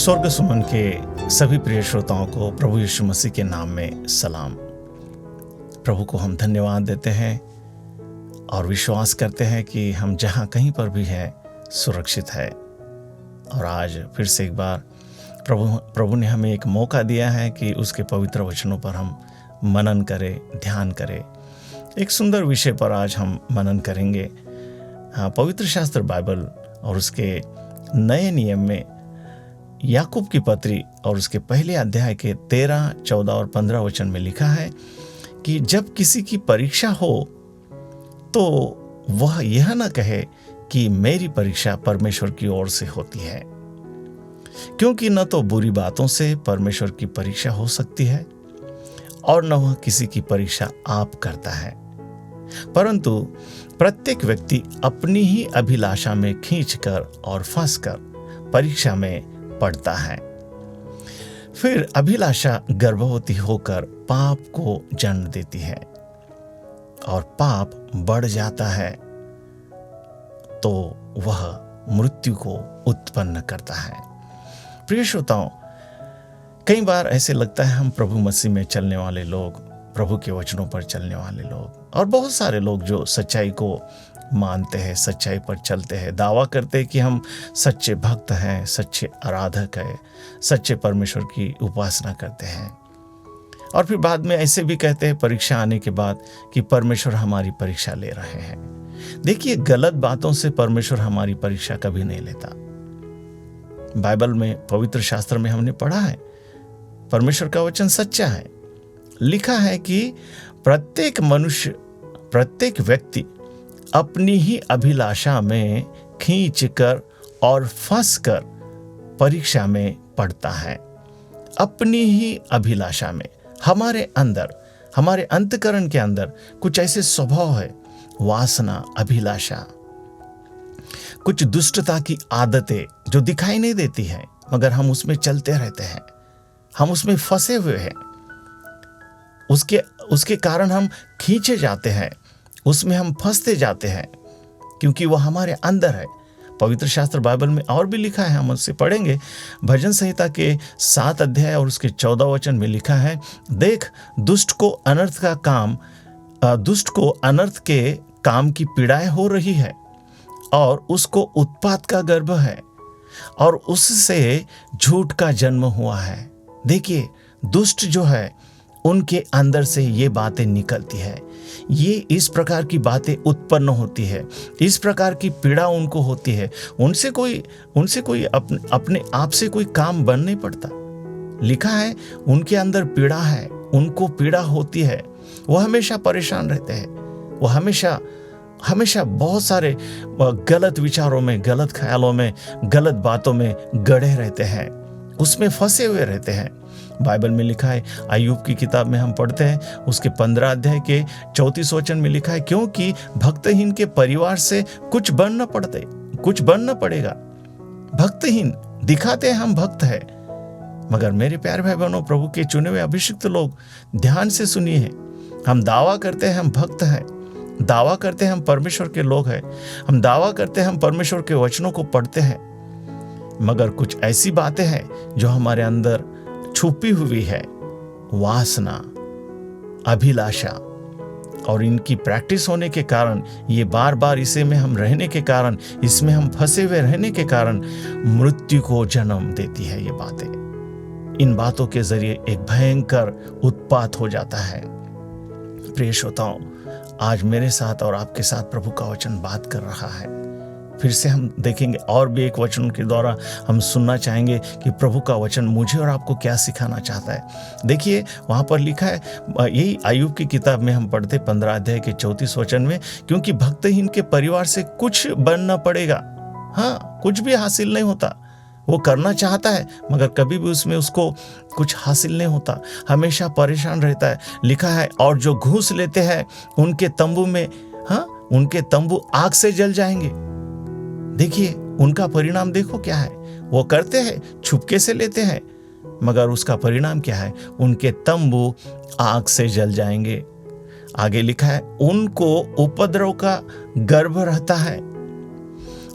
स्वर्ग सुमन के सभी प्रिय श्रोताओं को प्रभु यीशु मसीह के नाम में सलाम। प्रभु को हम धन्यवाद देते हैं और विश्वास करते हैं कि हम जहाँ कहीं पर भी हैं सुरक्षित है। और आज फिर से एक बार प्रभु ने हमें एक मौका दिया है कि उसके पवित्र वचनों पर हम मनन करें, ध्यान करें। एक सुंदर विषय पर आज हम मनन करेंगे। पवित्र शास्त्र बाइबल और उसके नए नियम में याकूब की पत्री और उसके पहले अध्याय के 13, 14 और 15 वचन में लिखा है कि जब किसी की परीक्षा हो तो वह यह न कहे कि मेरी परीक्षा परमेश्वर की ओर से होती है, क्योंकि न तो बुरी बातों से परमेश्वर की परीक्षा हो सकती है और न वह किसी की परीक्षा आप करता है, परंतु प्रत्येक व्यक्ति अपनी ही अभिलाषा में खींचकर और फंसकर परीक्षा में पड़ता है। फिर अभिलाषा गर्भवती होकर पाप को जन्म देती है और पाप बढ़ जाता है तो वह मृत्यु को उत्पन्न करता है। प्रिय श्रोताओं, कई बार ऐसे लगता है हम प्रभु मसीह में चलने वाले लोग, प्रभु के वचनों पर चलने वाले लोग और बहुत सारे लोग जो सच्चाई को मानते हैं, सच्चाई पर चलते हैं, दावा करते हैं कि हम सच्चे भक्त हैं, सच्चे आराधक हैं, सच्चे परमेश्वर की उपासना करते हैं, और फिर बाद में ऐसे भी कहते हैं परीक्षा आने के बाद कि परमेश्वर हमारी परीक्षा ले रहे हैं। देखिए, गलत बातों से परमेश्वर हमारी परीक्षा कभी नहीं लेता। बाइबल में, पवित्र शास्त्र में हमने पढ़ा है, परमेश्वर का वचन सच्चा है। लिखा है कि प्रत्येक मनुष्य, प्रत्येक व्यक्ति अपनी ही अभिलाषा में खींचकर और फंसकर परीक्षा में पड़ता है। अपनी ही अभिलाषा में, हमारे अंदर, हमारे अंतःकरण के अंदर कुछ ऐसे स्वभाव है, वासना, अभिलाषा, कुछ दुष्टता की आदतें जो दिखाई नहीं देती है मगर हम उसमें चलते रहते हैं, हम उसमें फंसे हुए हैं। उसके कारण हम खींचे जाते हैं, उसमें हम फंसते जाते हैं, क्योंकि वह हमारे अंदर है। पवित्र शास्त्र बाइबल में और भी लिखा है, हम उससे पढ़ेंगे। भजन संहिता के 7 अध्याय और उसके 14 वचन में लिखा है, देख दुष्ट को अनर्थ के काम की पीड़ाएं हो रही है और उसको उत्पात का गर्भ है और उससे झूठ का जन्म हुआ है। देखिए, दुष्ट जो है उनके अंदर से ये बातें निकलती है, ये इस प्रकार की बातें उत्पन्न होती है, इस प्रकार की पीड़ा उनको होती है। उनसे कोई अपने आप से कोई काम बन नहीं पड़ता। लिखा है उनके अंदर पीड़ा है, उनको पीड़ा होती है, वो हमेशा परेशान रहते हैं, वो हमेशा बहुत सारे गलत विचारों में, गलत ख्यालों में, गलत बातों में गड़े रहते हैं, उसमें फंसे हुए रहते हैं। बाइबल में लिखा है, अय्यूब की किताब में हम पढ़ते हैं, उसके 15 अध्याय के 34 वचन में लिखा है, क्योंकि भक्तहीन के परिवार से कुछ बनना पड़ेगा। भक्तहीन दिखाते हैं हम भक्त है, मगर मेरे प्यारे भाई बहनों, प्रभु के चुने हुए अभिषिक्त लोग, ध्यान से सुनिए। हम दावा करते हैं हम भक्त हैं, दावा करते हैं हम परमेश्वर के लोग हैं, हम दावा करते हैं हम परमेश्वर के वचनों को पढ़ते हैं, मगर कुछ ऐसी बातें हैं जो हमारे अंदर छुपी हुई है, वासना, अभिलाषा, और इनकी प्रैक्टिस होने के कारण, ये बार बार इसे में हम रहने के कारण, इसमें हम फंसे हुए रहने के कारण मृत्यु को जन्म देती है। ये बातें, इन बातों के जरिए एक भयंकर उत्पात हो जाता है। प्रिय श्रोताओं, आज मेरे साथ और आपके साथ प्रभु का वचन बात कर रहा है। फिर से हम देखेंगे और भी एक वचन के द्वारा हम सुनना चाहेंगे कि प्रभु का वचन मुझे और आपको क्या सिखाना चाहता है। देखिए, वहाँ पर लिखा है, यही अय्यूब की किताब में हम पढ़ते 15 अध्याय के 34 वचन में, क्योंकि भक्तहीन के परिवार से कुछ बनना पड़ेगा। हाँ, कुछ भी हासिल नहीं होता। वो करना चाहता है मगर कभी भी उसमें उसको कुछ हासिल नहीं होता, हमेशा परेशान रहता है। लिखा है, और जो घूस लेते हैं उनके तंबू में, उनके तंबू आग से जल जाएंगे। देखिए, उनका परिणाम देखो क्या है। वो करते हैं, छुपके से लेते हैं, मगर उसका परिणाम क्या है? उनके तंबू आग से जल जाएंगे। आगे लिखा है, उनको उपद्रव का गर्भ रहता है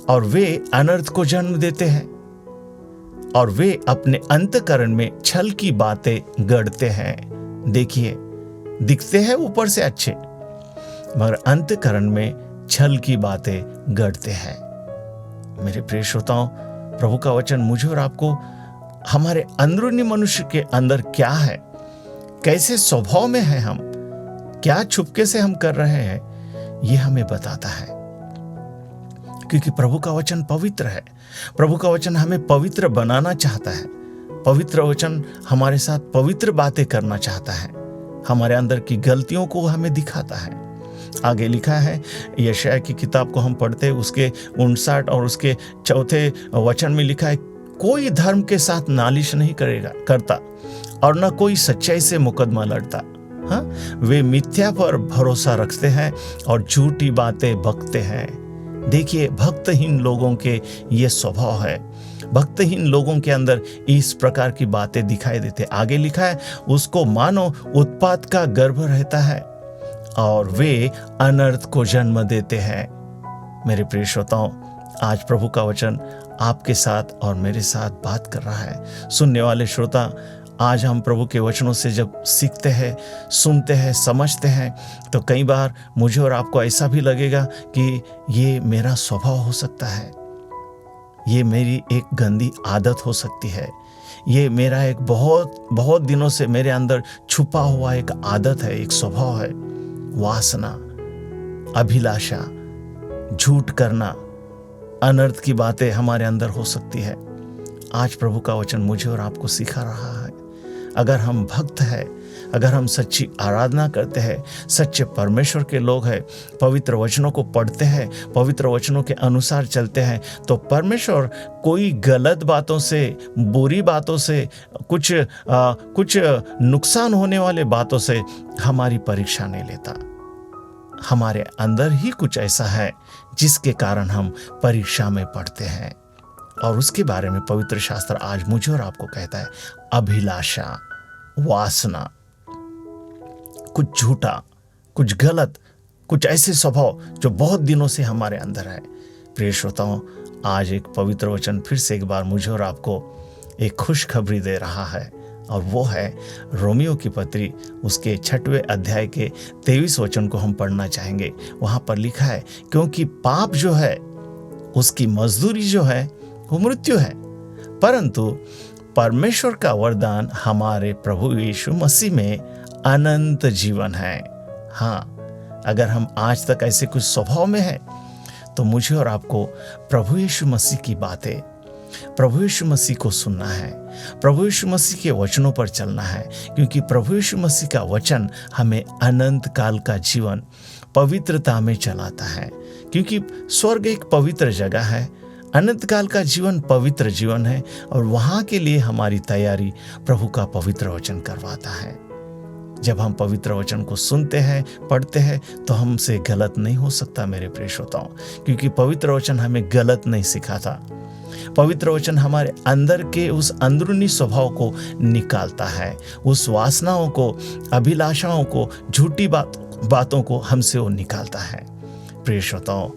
और वे अनर्थ को जन्म देते हैं और वे अपने अंतःकरण में छल की बातें गढ़ते हैं। देखिए, दिखते हैं ऊपर से अच्छे, मगर अंतःकरण में छल की बातें गढ़ते हैं। मेरे प्रिय श्रोताओं, प्रभु का वचन मुझे और आपको हमारे अंदरूनी मनुष्य के अंदर क्या है, कैसे स्वभाव में है हम, क्या छुपके से हम कर रहे हैं, ये हमें बताता है। क्योंकि प्रभु का वचन पवित्र है। प्रभु का वचन हमें पवित्र बनाना चाहता है। पवित्र वचन हमारे साथ पवित्र बातें करना चाहता है। हमारे अंदर की गलतियों को हमें दिखाता है। आगे लिखा है, यशायाह की किताब को हम पढ़ते, उसके 59 और उसके 4 वचन में लिखा है, कोई धर्म के साथ नालिश नहीं करता और न कोई सच्चाई से मुकदमा लड़ता। हाँ, वे मिथ्या पर भरोसा रखते हैं और झूठी बातें बकते हैं। देखिए, भक्तहीन लोगों के ये स्वभाव है। भक्तहीन लोगों के अंदर इस प्रकार की बातें दिखाई देते। आगे लिखा है, उसको मानो उत्पात का गर्भ रहता है और वे अनर्थ को जन्म देते हैं। मेरे प्रिय श्रोताओं, आज प्रभु का वचन आपके साथ और मेरे साथ बात कर रहा है। सुनने वाले श्रोता, आज हम प्रभु के वचनों से जब सीखते हैं, सुनते हैं, समझते हैं, तो कई बार मुझे और आपको ऐसा भी लगेगा कि ये मेरा स्वभाव हो सकता है, ये मेरी एक गंदी आदत हो सकती है, ये मेरा एक बहुत दिनों से मेरे अंदर छुपा हुआ एक आदत है, एक स्वभाव है। वासना, अभिलाषा, झूठ करना, अनर्थ की बातें हमारे अंदर हो सकती है। आज प्रभु का वचन मुझे और आपको सिखा रहा है, अगर हम भक्त हैं, अगर हम सच्ची आराधना करते हैं, सच्चे परमेश्वर के लोग हैं, पवित्र वचनों को पढ़ते हैं, पवित्र वचनों के अनुसार चलते हैं, तो परमेश्वर कोई गलत बातों से, बुरी बातों से, कुछ नुकसान होने वाले बातों से हमारी परीक्षा नहीं लेता। हमारे अंदर ही कुछ ऐसा है जिसके कारण हम परीक्षा में पढ़ते हैं, और उसके बारे में पवित्र शास्त्र आज मुझे और आपको कहता है, अभिलाषा, वासना, कुछ झूठा, कुछ गलत, कुछ ऐसे स्वभाव जो बहुत दिनों से हमारे अंदर है। प्रिय श्रोताओं, आज एक पवित्र वचन फिर से एक बार मुझे और आपको एक खुशखबरी दे रहा है, और वो है रोमियो की पत्री, उसके 6वें अध्याय के 23 वचन को हम पढ़ना चाहेंगे। वहां पर लिखा है, क्योंकि पाप जो है उसकी मजदूरी जो है वो मृत्यु है, परंतु परमेश्वर का वरदान हमारे प्रभु यीशु मसीह में अनंत जीवन है। हाँ, अगर हम आज तक ऐसे कुछ स्वभाव में हैं, तो मुझे और आपको प्रभु यीशु मसीह की बातें, प्रभु यीशु मसीह को सुनना है, प्रभु यीशु मसीह के वचनों पर चलना है, क्योंकि प्रभु यीशु मसीह का वचन हमें अनंत काल का जीवन पवित्रता में चलाता है। क्योंकि स्वर्ग एक पवित्र जगह है, अनंत काल का जीवन पवित्र जीवन है, और वहां के लिए हमारी तैयारी प्रभु का पवित्र वचन करवाता है। जब हम पवित्र वचन को सुनते हैं, पढ़ते हैं, तो हमसे गलत नहीं हो सकता मेरे प्रिय श्रोताओं, क्योंकि पवित्र वचन हमें गलत नहीं सिखाता। पवित्र वचन हमारे अंदर के उस अंदरूनी स्वभाव को निकालता है, उस वासनाओं को, अभिलाषाओं को, झूठी बातों को हमसे वो निकालता है। प्रिय श्रोताओं,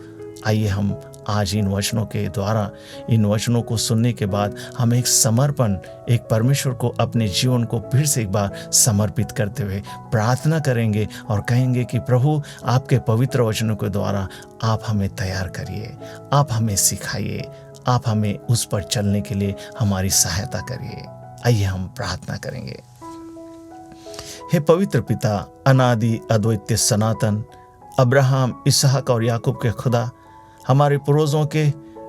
आइए हम आज इन वचनों के द्वारा, इन वचनों को सुनने के बाद हम एक समर्पण, एक परमेश्वर को अपने जीवन को फिर से एक बार समर्पित करते हुए प्रार्थना करेंगे और कहेंगे कि प्रभु, आपके पवित्र वचनों के द्वारा आप हमें तैयार करिए, आप हमें सिखाइए, आप हमें उस पर चलने के लिए हमारी सहायता करिए। आइए हम प्रार्थना करेंगे। हे पवित्र पिता, अनादि अद्वितीय सनातन, अब्राहम, इसहाक और याकूब के खुदा, हमारे पूर्वजों के,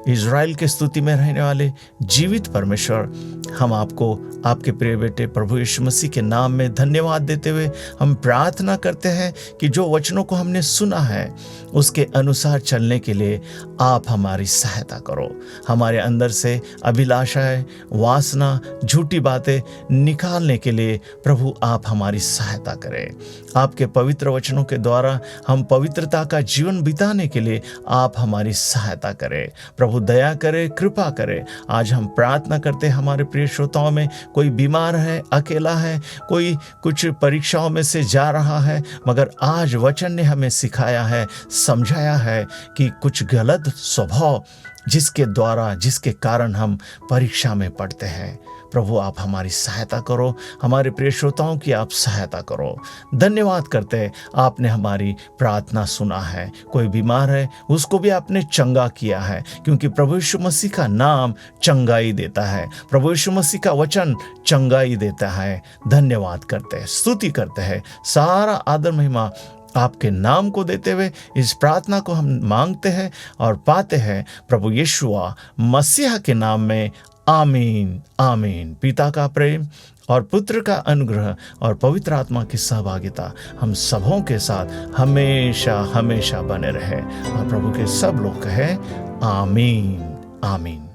इज़राइल के स्तुति में रहने वाले जीवित परमेश्वर, हम आपको, आपके प्रिय बेटे प्रभु यीशु मसीह के नाम में धन्यवाद देते हुए हम प्रार्थना करते हैं कि जो वचनों को हमने सुना है उसके अनुसार चलने के लिए आप हमारी सहायता करो। हमारे अंदर से अभिलाषाएं, वासना, झूठी बातें निकालने के लिए प्रभु आप हमारी सहायता करें। आपके पवित्र वचनों के द्वारा हम पवित्रता का जीवन बिताने के लिए आप हमारी सहायता करें। प्रभु प्रभु दया करे, कृपा करे। आज हम प्रार्थना करते हैं, हमारे प्रिय श्रोताओं में कोई बीमार है, अकेला है, कोई कुछ परीक्षाओं में से जा रहा है, मगर आज वचन ने हमें सिखाया है, समझाया है कि कुछ गलत स्वभाव जिसके कारण हम परीक्षा में पढ़ते हैं। प्रभु आप हमारी सहायता करो, हमारे प्रिय श्रोताओं की आप सहायता करो। धन्यवाद करते आपने हमारी प्रार्थना सुना है। कोई बीमार है उसको भी आपने चंगा किया है, क्योंकि प्रभु यीशु मसीह का नाम चंगाई देता है, प्रभु यीशु मसीह का वचन चंगाई देता है। धन्यवाद करते हैं, स्तुति करते हैं, सारा आदर महिमा आपके नाम को देते हुए इस प्रार्थना को हम मांगते हैं और पाते हैं प्रभु यीशुआ मसीह के नाम में। आमीन आमीन। पिता का प्रेम और पुत्र का अनुग्रह और पवित्र आत्मा की सहभागिता हम सबों के साथ हमेशा हमेशा बने रहे। और प्रभु के सब लोग कहें आमीन आमीन।